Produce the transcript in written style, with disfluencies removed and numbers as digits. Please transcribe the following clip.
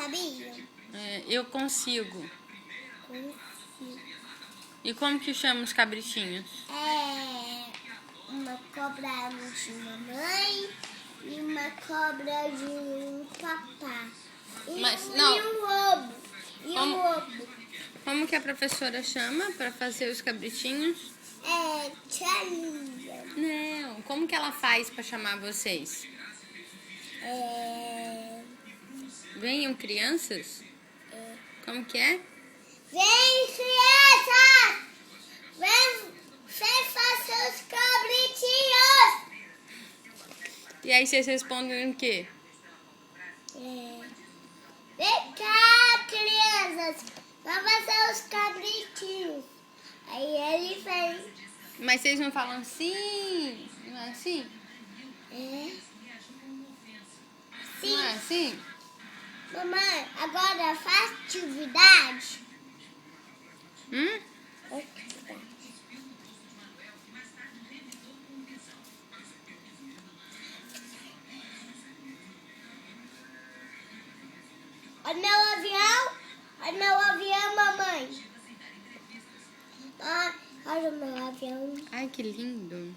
sabia? Eu consigo. Consigo. E como que chama os cabritinhos? Uma cobra de mamãe e uma cobra de um papá. Mas, E não. um lobo. Como? Um lobo. Como que a professora chama para fazer os cabritinhos? Tia Lívia. Não. Como que ela faz para chamar vocês? Venham, crianças? Como que é? Vem, crianças! Vem, sem fazer os cabritinhos! E aí vocês respondem o quê? Vem cá, crianças! Vamos fazer os cabritinhos. Aí ele vem. Mas vocês não falam assim? Não é assim? Sim. Não é assim? Mamãe, agora faz atividade. Atividade. Olha meu avião. Olha meu avião, mamãe. Olha o meu avião. Ai, que lindo.